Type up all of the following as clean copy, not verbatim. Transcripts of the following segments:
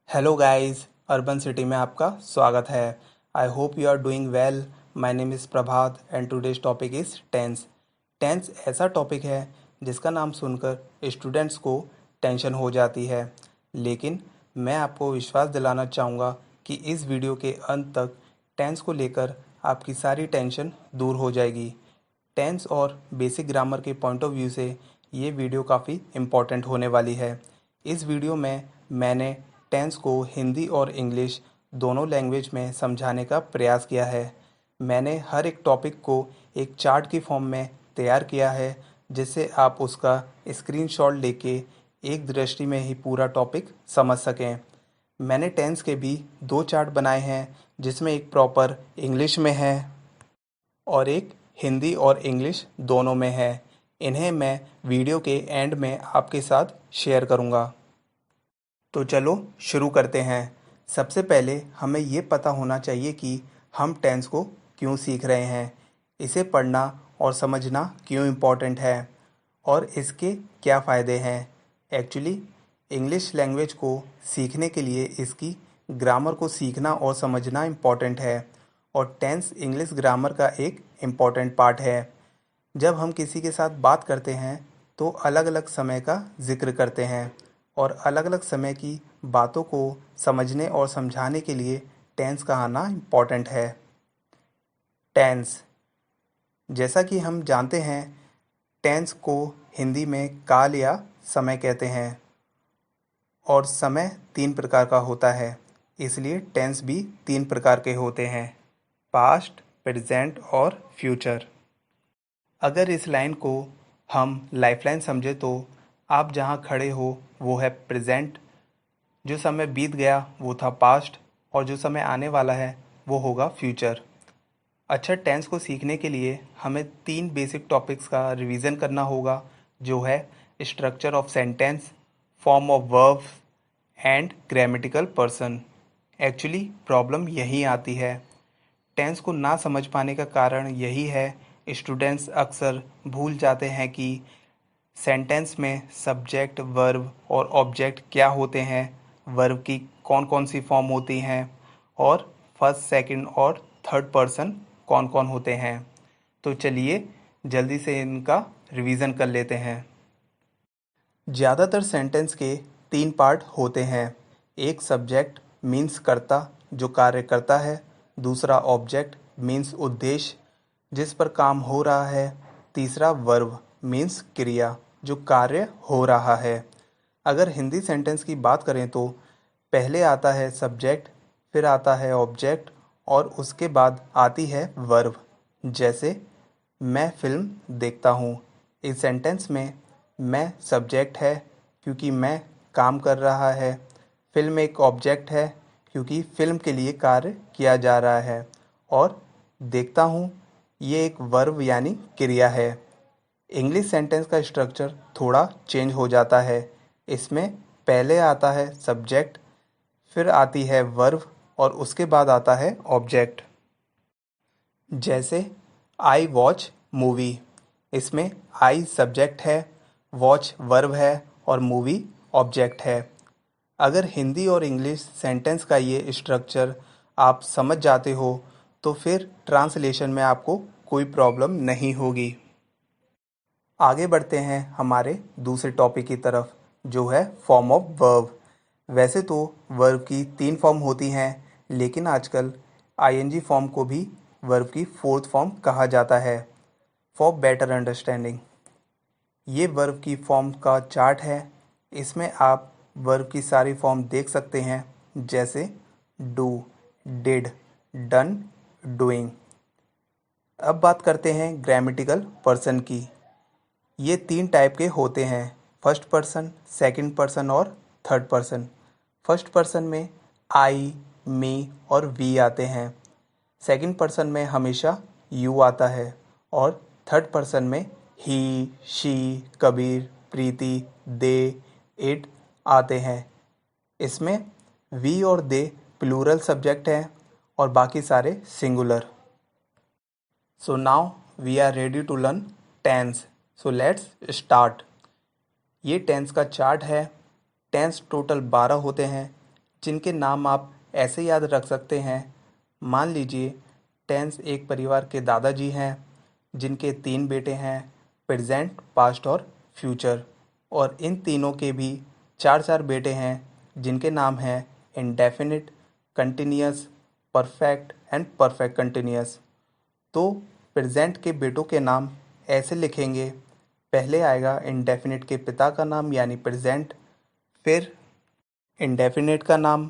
Hello guys, urban city में आपका स्वागत है। I hope you are doing well. My name is Prabhat and today's topic is tense. Tense ऐसा topic है जिसका नाम सुनकर स्टूडेंट्स को टेंशन हो जाती है, लेकिन मैं आपको विश्वास दिलाना चाहूँगा कि इस वीडियो के अंत तक टेंस को लेकर आपकी सारी टेंशन दूर हो जाएगी। टेंस और बेसिक ग्रामर के पॉइंट ऑफ व्यू से ये वीडियो काफ़ी इम्पॉर्टेंट होने वाली है। इस वीडियो में मैंने टेंस को हिंदी और इंग्लिश दोनों लैंग्वेज में समझाने का प्रयास किया है। मैंने हर एक टॉपिक को एक चार्ट की फॉर्म में तैयार किया है, जिससे आप उसका स्क्रीनशॉट लेके एक दृष्टि में ही पूरा टॉपिक समझ सकें। मैंने टेंस के भी दो चार्ट बनाए हैं, जिसमें एक प्रॉपर इंग्लिश में है और एक हिंदी और इंग्लिश दोनों में है। इन्हें मैं वीडियो के एंड में आपके साथ शेयर करूँगा। तो चलो शुरू करते हैं। सबसे पहले हमें ये पता होना चाहिए कि हम टेंस को क्यों सीख रहे हैं, इसे पढ़ना और समझना क्यों इम्पोर्टेंट है और इसके क्या फ़ायदे हैं। एक्चुअली इंग्लिश लैंग्वेज को सीखने के लिए इसकी ग्रामर को सीखना और समझना इम्पोर्टेंट है, और टेंस इंग्लिश ग्रामर का एक इम्पॉर्टेंट पार्ट है। जब हम किसी के साथ बात करते हैं तो अलग अलग समय का जिक्र करते हैं, और अलग अलग समय की बातों को समझने और समझाने के लिए टेंस का आना इम्पॉर्टेंट है। टेंस, जैसा कि हम जानते हैं, टेंस को हिंदी में काल या समय कहते हैं, और समय तीन प्रकार का होता है, इसलिए टेंस भी तीन प्रकार के होते हैं: पास्ट, प्रेजेंट और फ्यूचर। अगर इस लाइन को हम लाइफलाइन समझे तो आप जहाँ खड़े हो वो है प्रेजेंट, जो समय बीत गया वो था पास्ट, और जो समय आने वाला है वो होगा फ्यूचर। अच्छा, टेंस को सीखने के लिए हमें तीन बेसिक टॉपिक्स का रिवीजन करना होगा, जो है structure of sentence, form of verb and grammatical person. Actually problem यही आती है। टेंस को ना समझ पाने का कारण यही है, स्टूडेंट्स अक्सर भूल जाते हैं कि सेंटेंस में सब्जेक्ट, वर्ब और ऑब्जेक्ट क्या होते हैं, वर्ब की कौन कौन सी फॉर्म होती हैं, और फर्स्ट, सेकंड और थर्ड पर्सन कौन कौन होते हैं। तो चलिए जल्दी से इनका रिवीजन कर लेते हैं। ज़्यादातर सेंटेंस के तीन पार्ट होते हैं। एक सब्जेक्ट मीन्स कर्ता, जो कार्य करता है। दूसरा ऑब्जेक्ट मीन्स उद्देश्य, जिस पर काम हो रहा है। तीसरा वर्ब मीन्स क्रिया, जो कार्य हो रहा है। अगर हिंदी सेंटेंस की बात करें तो पहले आता है सब्जेक्ट, फिर आता है ऑब्जेक्ट, और उसके बाद आती है वर्ब। जैसे मैं फिल्म देखता हूँ। इस सेंटेंस में मैं सब्जेक्ट है क्योंकि मैं काम कर रहा है। फिल्म एक ऑब्जेक्ट है क्योंकि फिल्म के लिए कार्य किया जा रहा है, और देखता हूँ ये एक वर्ब यानी क्रिया है। इंग्लिश सेंटेंस का स्ट्रक्चर थोड़ा चेंज हो जाता है। इसमें पहले आता है सब्जेक्ट, फिर आती है वर्ब, और उसके बाद आता है ऑब्जेक्ट। जैसे आई वॉच मूवी, इसमें आई सब्जेक्ट है, वॉच वर्ब है और मूवी ऑब्जेक्ट है। अगर हिंदी और इंग्लिश सेंटेंस का ये स्ट्रक्चर आप समझ जाते हो तो फिर ट्रांसलेशन में आपको कोई प्रॉब्लम नहीं होगी। आगे बढ़ते हैं हमारे दूसरे टॉपिक की तरफ, जो है फॉर्म ऑफ वर्ब। वैसे तो वर्ब की तीन फॉर्म होती हैं, लेकिन आजकल आईएनजी फॉर्म को भी वर्ब की फोर्थ फॉर्म कहा जाता है। फॉर बेटर अंडरस्टैंडिंग, ये वर्ब की फॉर्म का चार्ट है। इसमें आप वर्ब की सारी फॉर्म देख सकते हैं, जैसे डू, डिड, डन, डूइंग। अब बात करते हैं ग्रामेटिकल पर्सन की। ये तीन टाइप के होते हैं: फर्स्ट पर्सन, सेकंड पर्सन और थर्ड पर्सन। फर्स्ट पर्सन में आई, मी और वी आते हैं। सेकंड पर्सन में हमेशा यू आता है, और थर्ड पर्सन में he, she, Kabir, Preeti, they, it आते हैं। इसमें वी और दे प्लूरल सब्जेक्ट हैं और बाकी सारे singular. So now we are ready to learn tense. So let's start. ये टेंस का चार्ट है। टेंस टोटल 12 होते हैं, जिनके नाम आप ऐसे याद रख सकते हैं। मान लीजिए टेंस एक परिवार के दादाजी हैं जिनके 3 बेटे हैं, प्रेजेंट, पास्ट और फ्यूचर। और इन तीनों के भी 4-4 बेटे हैं जिनके नाम हैं indefinite, continuous, perfect and perfect continuous. तो प्रेजेंट के बेटों के नाम ऐसे लिखेंगे। पहले आएगा इंडेफिनिट के पिता का नाम यानी प्रेजेंट, फिर इंडेफिनिट का नाम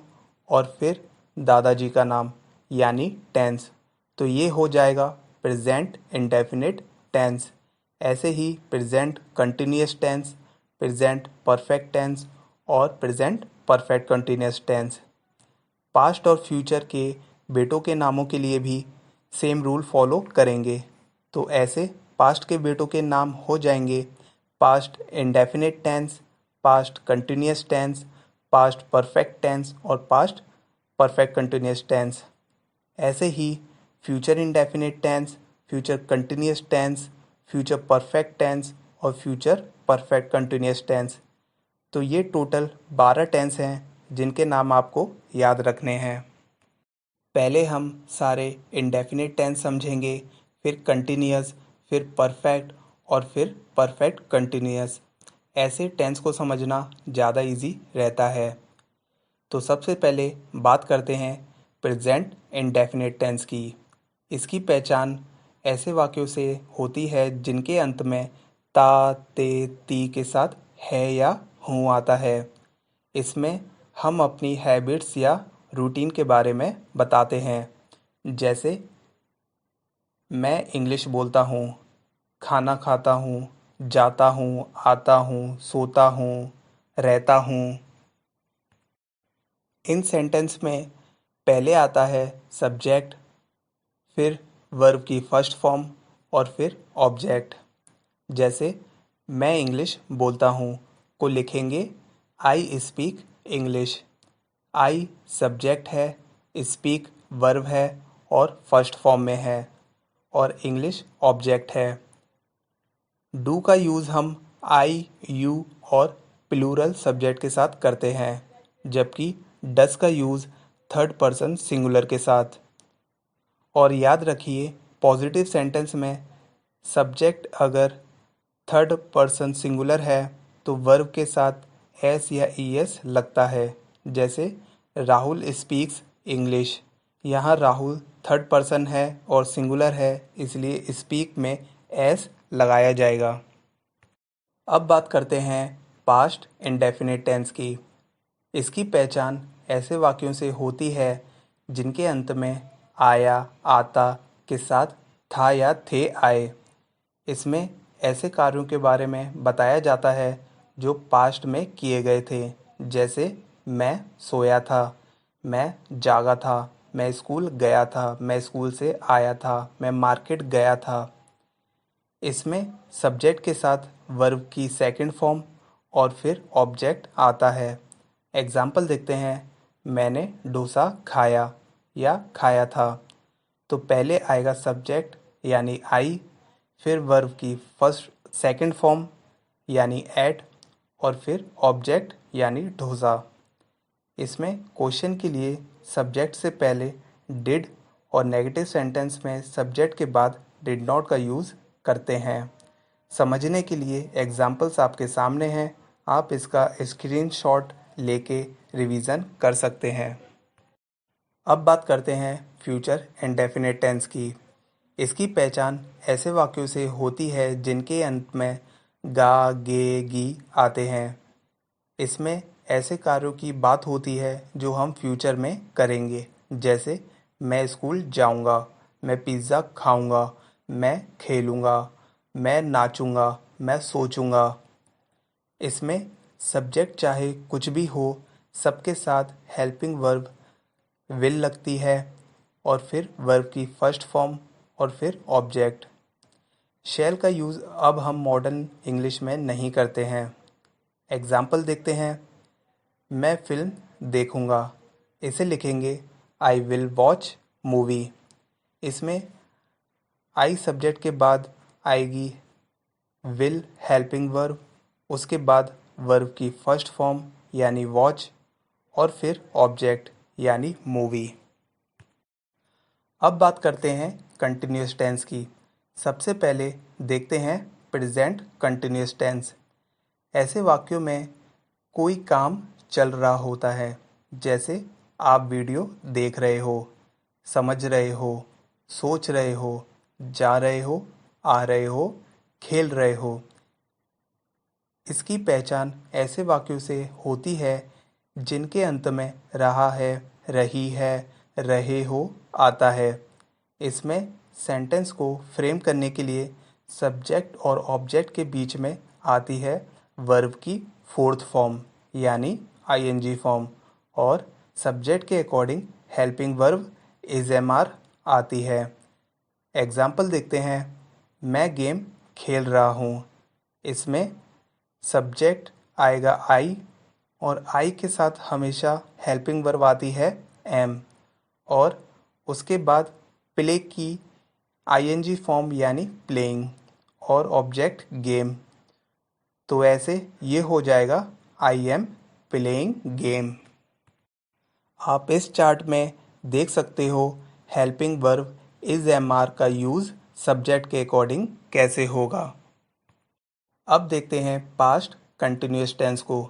और फिर दादाजी का नाम यानी टेंस। तो ये हो जाएगा प्रेजेंट इंडेफिनिट टेंस। ऐसे ही present continuous tense, present perfect tense और present perfect continuous tense. Past और फ्यूचर के बेटों के नामों के लिए भी सेम रूल फॉलो करेंगे। तो ऐसे पास्ट के बेटों के नाम हो जाएंगे past indefinite tense, past continuous tense, past perfect tense और पास्ट परफेक्ट कंटिन्यूअस टेंस। ऐसे ही future indefinite tense, future continuous tense, future perfect tense और फ्यूचर परफेक्ट कंटिन्यूअस टेंस। तो ये टोटल 12 टेंस हैं जिनके नाम आपको याद रखने हैं। पहले हम सारे इंडेफिनिट टेंस समझेंगे, फिर कंटिन्यूअस, फिर परफेक्ट और फिर परफेक्ट कंटिन्यूअस। ऐसे टेंस को समझना ज़्यादा इजी रहता है। तो सबसे पहले बात करते हैं प्रेजेंट इंडेफिनिट टेंस की। इसकी पहचान ऐसे वाक्यों से होती है जिनके अंत में ता, ते, ती के साथ है या हूँ आता है। इसमें हम अपनी हैबिट्स या रूटीन के बारे में बताते हैं, जैसे मैं इंग्लिश बोलता हूँ, खाना खाता हूँ, जाता हूँ, आता हूँ, सोता हूँ, रहता हूँ। इन सेंटेंस में पहले आता है सब्जेक्ट, फिर वर्ब की फर्स्ट फॉर्म और फिर ऑब्जेक्ट। जैसे मैं इंग्लिश बोलता हूँ को लिखेंगे I speak English. I subject है, स्पीक वर्ब है और फर्स्ट फॉर्म में है और इंग्लिश ऑब्जेक्ट है। डू का यूज़ हम आई, यू और प्लूरल सब्जेक्ट के साथ करते हैं, जबकि डस का यूज़ थर्ड पर्सन सिंगुलर के साथ। और याद रखिए पॉजिटिव सेंटेंस में सब्जेक्ट अगर थर्ड पर्सन सिंगुलर है तो वर्ब के साथ एस या ईएस लगता है। जैसे राहुल स्पीक्स इंग्लिश। यहाँ राहुल थर्ड पर्सन है और सिंगुलर है, इसलिए स्पीक में एस लगाया जाएगा। अब बात करते हैं पास्ट इंडेफिनिट टेंस की। इसकी पहचान ऐसे वाक्यों से होती है जिनके अंत में आया, आता के साथ था या थे आए। इसमें ऐसे कार्यों के बारे में बताया जाता है जो पास्ट में किए गए थे, जैसे मैं सोया था, मैं जागा था, मैं स्कूल गया था, मैं स्कूल से आया था, मैं मार्केट गया था। इसमें सब्जेक्ट के साथ वर्ब की सेकंड फॉर्म और फिर ऑब्जेक्ट आता है। एग्जाम्पल देखते हैं, मैंने डोसा खाया या खाया था। तो पहले आएगा सब्जेक्ट यानी आई, फिर वर्ब की फर्स्ट सेकंड फॉर्म यानी एट और फिर ऑब्जेक्ट यानी डोसा। इसमें क्वेश्चन के लिए सब्जेक्ट से पहले डिड और नेगेटिव सेंटेंस में सब्जेक्ट के बाद डिड नॉट का यूज़ करते हैं। समझने के लिए एग्जाम्पल्स आपके सामने हैं, आप इसका स्क्रीनशॉट लेके रिवीजन कर सकते हैं। अब बात करते हैं फ्यूचर इंडेफिनिट टेंस की। इसकी पहचान ऐसे वाक्यों से होती है जिनके अंत में गा, गे, गी आते हैं। इसमें ऐसे कार्यों की बात होती है जो हम फ्यूचर में करेंगे, जैसे मैं स्कूल जाऊंगा, मैं पिज़्ज़ा खाऊंगा, मैं खेलूंगा, मैं नाचूंगा, मैं सोचूंगा। इसमें सब्जेक्ट चाहे कुछ भी हो, सबके साथ हेल्पिंग वर्ब विल लगती है और फिर वर्ब की फर्स्ट फॉर्म और फिर ऑब्जेक्ट। शैल का यूज़ अब हम मॉडर्न इंग्लिश में नहीं करते हैं। एग्जाम्पल देखते हैं, मैं फिल्म देखूंगा, इसे लिखेंगे आई विल वॉच मूवी। इसमें आई सब्जेक्ट के बाद आएगी विल हेल्पिंग वर्ब, उसके बाद वर्ब की फर्स्ट फॉर्म यानी वॉच और फिर ऑब्जेक्ट यानी मूवी। अब बात करते हैं कंटिन्यूस टेंस की। सबसे पहले देखते हैं प्रेजेंट कंटिन्यूस टेंस। ऐसे वाक्यों में कोई काम चल रहा होता है, जैसे आप वीडियो देख रहे हो, समझ रहे हो, सोच रहे हो, जा रहे हो, आ रहे हो, खेल रहे हो। इसकी पहचान ऐसे वाक्यों से होती है जिनके अंत में रहा है, रही है, रहे हो आता है। इसमें सेंटेंस को फ्रेम करने के लिए सब्जेक्ट और ऑब्जेक्ट के बीच में आती है वर्ब की फोर्थ फॉर्म यानी आईएनजी फॉर्म, और सब्जेक्ट के अकॉर्डिंग हेल्पिंग वर्ब इज़एमआर आती है। एग्जाम्पल देखते हैं। मैं गेम खेल रहा हूँ। इसमें सब्जेक्ट आएगा आई, और आई के साथ हमेशा हेल्पिंग वर्ब आती है एम, और उसके बाद प्ले की आईएनजी फॉर्म यानी प्लेइंग, और ऑब्जेक्ट गेम। तो ऐसे ये हो जाएगा आई एम प्लेइंग गेम। आप इस चार्ट में देख सकते हो helping verb is am are का यूज़ सब्जेक्ट के अकॉर्डिंग कैसे होगा। अब देखते हैं पास्ट कंटिन्यूस टेंस को।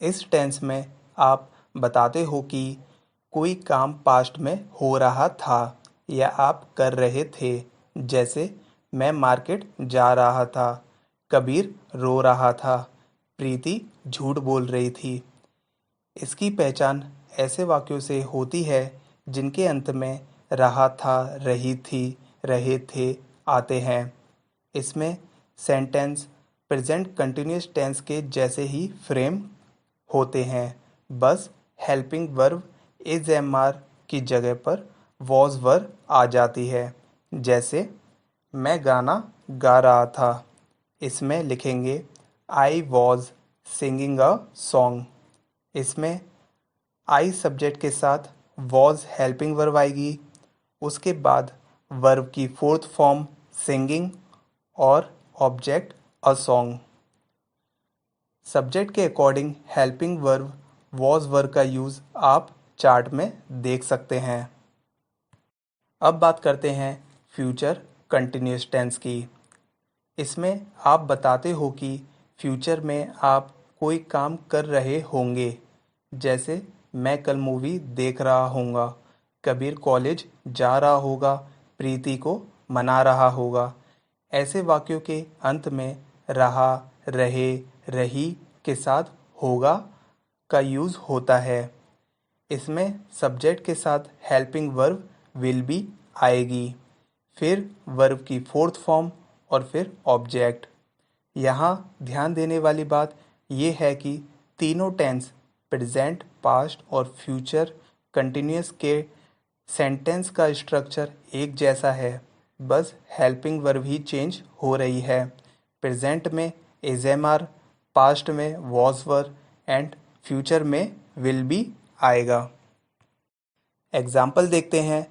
इस टेंस में आप बताते हो कि कोई काम पास्ट में हो रहा था या आप कर रहे थे, जैसे मैं मार्केट जा रहा था, कबीर रो रहा था, प्रीति झूठ बोल रही थी। इसकी पहचान ऐसे वाक्यों से होती है जिनके अंत में रहा था, रही थी, रहे थे आते हैं। इसमें सेंटेंस प्रेजेंट कंटिन्यूस टेंस के जैसे ही फ्रेम होते हैं, बस helping verb is am are की जगह पर वॉज वर्ब आ जाती है। जैसे मैं गाना गा रहा था, इसमें लिखेंगे I was singing a song. इसमें आई सब्जेक्ट के साथ वॉज हेल्पिंग वर्ब आएगी, उसके बाद वर्ब की फोर्थ फॉर्म सिंगिंग और ऑब्जेक्ट अ सॉन्ग। सब्जेक्ट के according helping verb was verb का यूज़ आप चार्ट में देख सकते हैं। अब बात करते हैं फ्यूचर कंटिन्यूस टेंस की। इसमें आप बताते हो कि फ्यूचर में आप कोई काम कर रहे होंगे, जैसे मैं कल मूवी देख रहा हूँगा, कबीर कॉलेज जा रहा होगा, प्रीति को मना रहा होगा। ऐसे वाक्यों के अंत में रहा, रहे, रही के साथ होगा का यूज़ होता है। इसमें सब्जेक्ट के साथ हेल्पिंग वर्ब विल बी आएगी, फिर वर्ब की फोर्थ फॉर्म और फिर ऑब्जेक्ट। यहाँ ध्यान देने वाली बात यह है कि तीनों टेंस प्रेजेंट, पास्ट और फ्यूचर कंटिन्यूअस के सेंटेंस का स्ट्रक्चर एक जैसा है, बस हेल्पिंग वर्ब ही चेंज हो रही है। प्रेजेंट में इज एम आर, पास्ट में वॉज वर एंड फ्यूचर में विल बी आएगा। एग्जाम्पल देखते हैं।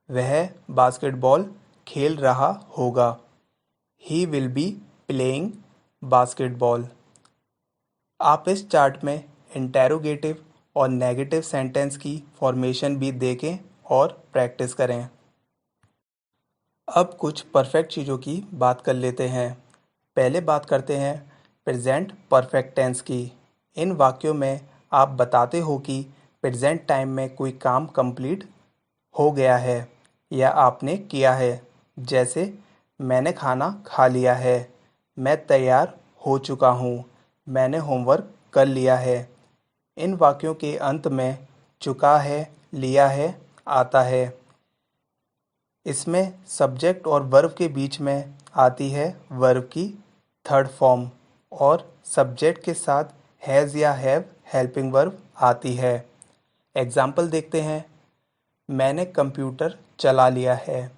वह बास्केटबॉल खेल रहा होगा। He will be playing basketball. आप इस चार्ट में इंटेरोगेटिव और नेगेटिव सेंटेंस की फॉर्मेशन भी देखें और प्रैक्टिस करें। अब कुछ परफेक्ट चीज़ों की बात कर लेते हैं। पहले बात करते हैं प्रेजेंट परफेक्ट टेंस की। इन वाक्यों में आप बताते हो कि प्रेजेंट टाइम में कोई काम कंप्लीट हो गया है या आपने किया है, जैसे मैंने खाना खा लिया है, मैं तैयार हो चुका हूँ, मैंने होमवर्क कर लिया है। इन वाक्यों के अंत में चुका है, लिया है आता है। इसमें सब्जेक्ट और वर्ब के बीच में आती है वर्ब की थर्ड फॉर्म, और सब्जेक्ट के साथ हैज़ या हैव हेल्पिंग वर्ब आती है। एग्जाम्पल देखते हैं। मैंने कंप्यूटर चला लिया है।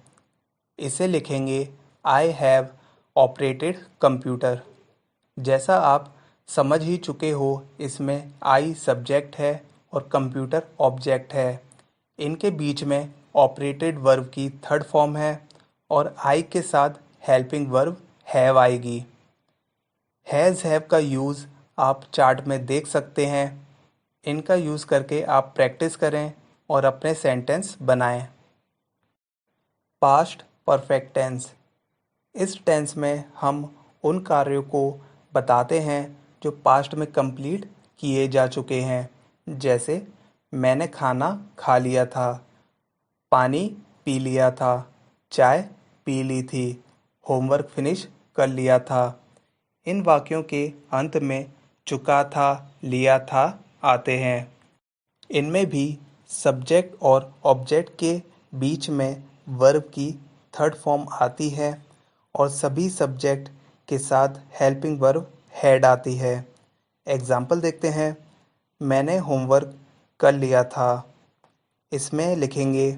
इसे लिखेंगे आई हैव ऑपरेटेड कंप्यूटर। जैसा आप समझ ही चुके हो, इसमें आई सब्जेक्ट है और कंप्यूटर ऑब्जेक्ट है। इनके बीच में ऑपरेटेड वर्ब की थर्ड फॉर्म है और आई के साथ हेल्पिंग वर्ब हैव आएगी। हैज़ हैव का यूज़ आप चार्ट में देख सकते हैं। इनका यूज़ करके आप प्रैक्टिस करें और अपने सेंटेंस बनाएं। Past perfect tense. इस टेंस में हम उन कार्यों को बताते हैं जो पास्ट में कंप्लीट किए जा चुके हैं, जैसे मैंने खाना खा लिया था, पानी पी लिया था, चाय पी ली थी, होमवर्क फिनिश कर लिया था। इन वाक्यों के अंत में चुका था, लिया था आते हैं। इनमें भी सब्जेक्ट और ऑब्जेक्ट के बीच में वर्ब की थर्ड फॉर्म आती है और सभी सब्जेक्ट के साथ हेल्पिंग वर्ब हैड आती है। एग्जाम्पल देखते हैं। मैंने होमवर्क कर लिया था। इसमें लिखेंगे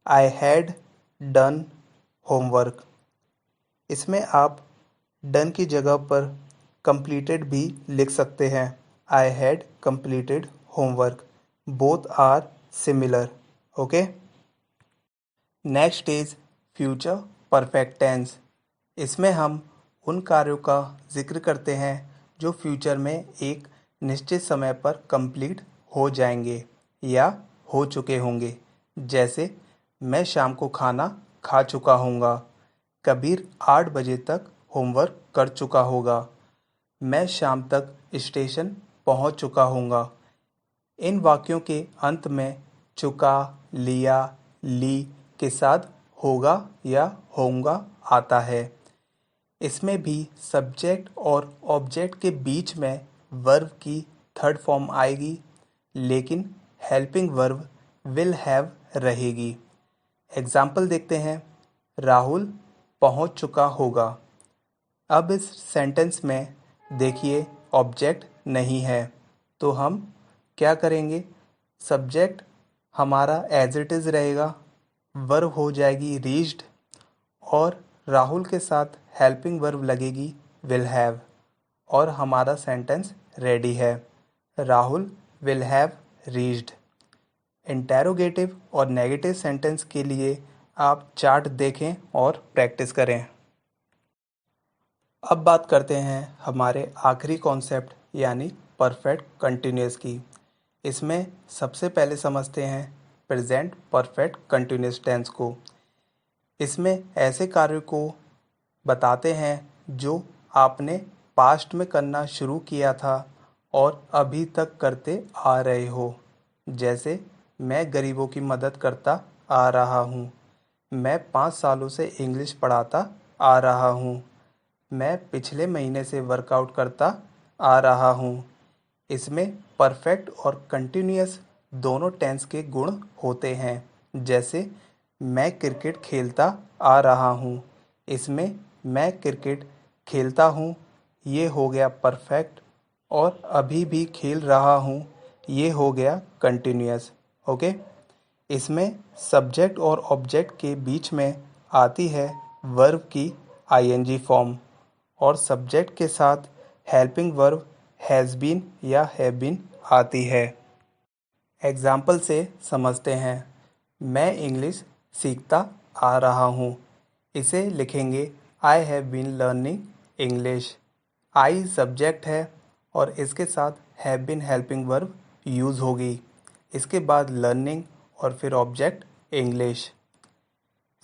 आई हैड डन होमवर्क। इसमें आप डन की जगह पर completed भी लिख सकते हैं। I had completed homework. Both are similar. Okay. Next is future perfect tense. इसमें हम उन कार्यों का जिक्र करते हैं जो फ्यूचर में एक निश्चित समय पर कंप्लीट हो जाएंगे या हो चुके होंगे, जैसे मैं शाम को खाना खा चुका हूँगा, कबीर 8 बजे तक होमवर्क कर चुका होगा, मैं शाम तक स्टेशन पहुँच चुका हूँगा। इन वाक्यों के अंत में चुका, लिया, ली के साथ होगा या होऊंगा आता है। इसमें भी सब्जेक्ट और ऑब्जेक्ट के बीच में वर्ब की थर्ड फॉर्म आएगी, लेकिन हेल्पिंग वर्ब विल हैव रहेगी। एग्जाम्पल देखते हैं। राहुल पहुंच चुका होगा। अब इस सेंटेंस में देखिए ऑब्जेक्ट नहीं है, तो हम क्या करेंगे? सब्जेक्ट हमारा एज इट इज़ रहेगा, वर्ब हो जाएगी रीच्ड और राहुल के साथ हेल्पिंग वर्ब लगेगी विल हैव और हमारा सेंटेंस रेडी है। Rahul will have reached. Interrogative और नेगेटिव सेंटेंस के लिए आप चार्ट देखें और प्रैक्टिस करें। अब बात करते हैं हमारे आखिरी कॉन्सेप्ट यानी परफेक्ट कंटिन्यूअस की। इसमें सबसे पहले समझते हैं प्रेजेंट परफेक्ट कंटिन्यूअस टेंस को। इसमें ऐसे कार्यों को बताते हैं जो आपने पास्ट में करना शुरू किया था और अभी तक करते आ रहे हो, जैसे मैं गरीबों की मदद करता आ रहा हूँ, मैं 5 सालों से इंग्लिश पढ़ाता आ रहा हूँ, मैं पिछले महीने से वर्कआउट करता आ रहा हूँ। इसमें परफेक्ट और कंटिन्यूअस दोनों टेंस के गुण होते हैं, जैसे मैं क्रिकेट खेलता आ रहा हूँ। इसमें मैं क्रिकेट खेलता हूँ ये हो गया परफेक्ट और अभी भी खेल रहा हूँ ये हो गया कंटिन्यूअस। ओके। इसमें सब्जेक्ट और ऑब्जेक्ट के बीच में आती है वर्ब की आईएनजी फॉर्म और सब्जेक्ट के साथ हेल्पिंग वर्ब हैज़ बीन या हैव बीन आती है। एग्जाम्पल से समझते हैं। मैं इंग्लिश सीखता आ रहा हूँ। इसे लिखेंगे I have been learning English. I subject है और इसके साथ have been helping verb use होगी। इसके बाद लर्निंग और फिर ऑब्जेक्ट इंग्लिश।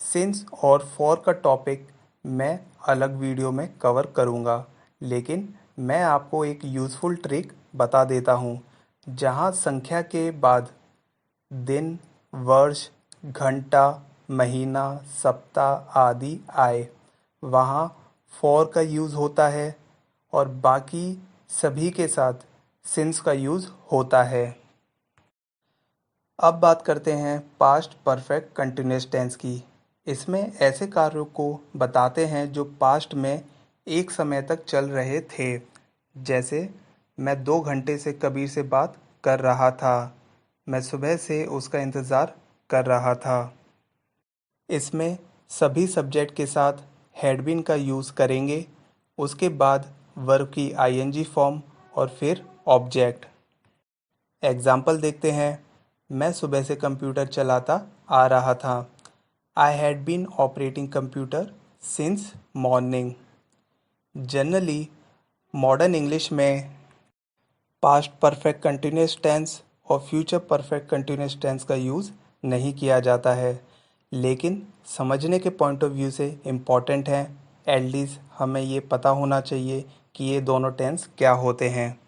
सिंस और फॉर का टॉपिक मैं अलग वीडियो में कवर करूँगा, लेकिन मैं आपको एक यूज़फुल ट्रिक बता देता हूँ। जहाँ संख्या के बाद दिन, वर्ष, घंटा, महीना, सप्ताह आदि आए, वहाँ फॉर का यूज़ होता है और बाकी सभी के साथ सिंस का यूज़ होता है। अब बात करते हैं पास्ट परफेक्ट कंटिन्यूअस टेंस की। इसमें ऐसे कार्यों को बताते हैं जो पास्ट में एक समय तक चल रहे थे, जैसे मैं 2 घंटे से कबीर से बात कर रहा था, मैं सुबह से उसका इंतज़ार कर रहा था। इसमें सभी सब्जेक्ट के साथ हैड बीन का यूज़ करेंगे, उसके बाद वर्ब की आईएनजी फॉर्म और फिर ऑब्जेक्ट। एग्जाम्पल देखते हैं। मैं सुबह से कंप्यूटर चलाता आ रहा था। I had been operating computer since morning. Generally modern English में पास्ट परफेक्ट कंटिन्यूस टेंस और फ्यूचर परफेक्ट कंटिन्यूस टेंस का यूज़ नहीं किया जाता है, लेकिन समझने के पॉइंट ऑफ व्यू से इम्पॉर्टेंट है। एटलीस्ट हमें ये पता होना चाहिए कि ये दोनों टेंस क्या होते हैं।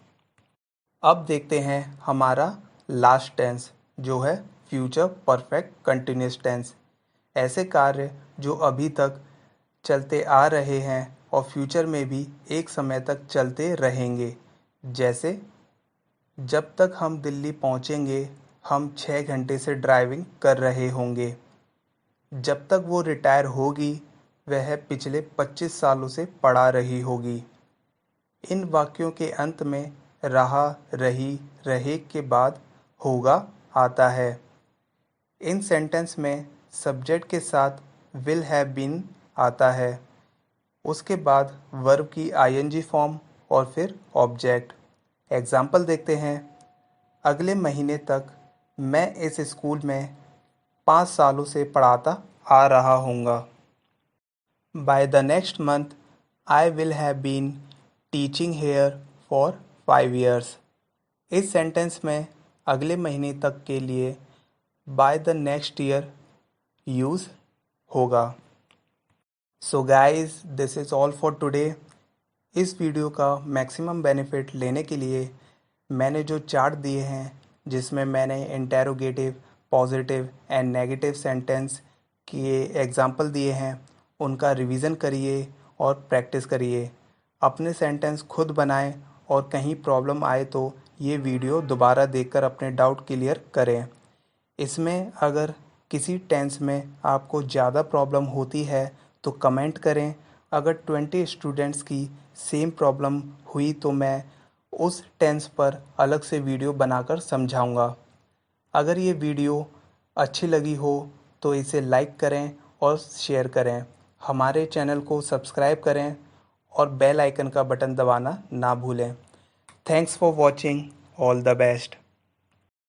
अब देखते हैं हमारा लास्ट टेंस जो है फ्यूचर परफेक्ट कंटिन्यूस टेंस। ऐसे कार्य जो अभी तक चलते आ रहे हैं और फ्यूचर में भी एक समय तक चलते रहेंगे। जैसे जब तक हम दिल्ली पहुंचेंगे हम 6 घंटे से ड्राइविंग कर रहे होंगे। जब तक वो रिटायर होगी वह पिछले 25 सालों से पढ़ा रही होगी। इन वाक्यों के अंत में रहा, रही, रहे के बाद होगा आता है। इन सेंटेंस में सब्जेक्ट के साथ विल हैव बीन आता है। उसके बाद वर्ब की आईएनजी फॉर्म और फिर ऑब्जेक्ट। एग्जाम्पल देखते हैं। अगले महीने तक मैं इस स्कूल में 5 सालों से पढ़ाता आ रहा हूँगा। By the next month, I will have been teaching here for 5 years. इस सेंटेंस में अगले महीने तक के लिए by the next year use होगा। So guys, this is all for today. इस वीडियो का मैक्सिमम बेनिफिट लेने के लिए मैंने जो चार्ट दिए हैं जिसमें मैंने interrogative, positive and negative sentence के एग्जाम्पल दिए हैं, उनका रिवीजन करिए और प्रैक्टिस करिए। अपने सेंटेंस खुद बनाएं और कहीं प्रॉब्लम आए तो ये वीडियो दोबारा देखकर अपने डाउट क्लियर करें। इसमें अगर किसी टेंस में आपको ज़्यादा प्रॉब्लम होती है तो कमेंट करें। अगर 20 स्टूडेंट्स की सेम प्रॉब्लम हुई तो मैं उस टेंस पर अलग से वीडियो बनाकर समझाऊंगा। अगर ये वीडियो अच्छी लगी हो तो इसे लाइक करें और शेयर करें। हमारे चैनल को सब्सक्राइब करें और बेल आइकन का बटन दबाना ना भूलें। Thanks for watching. All the best.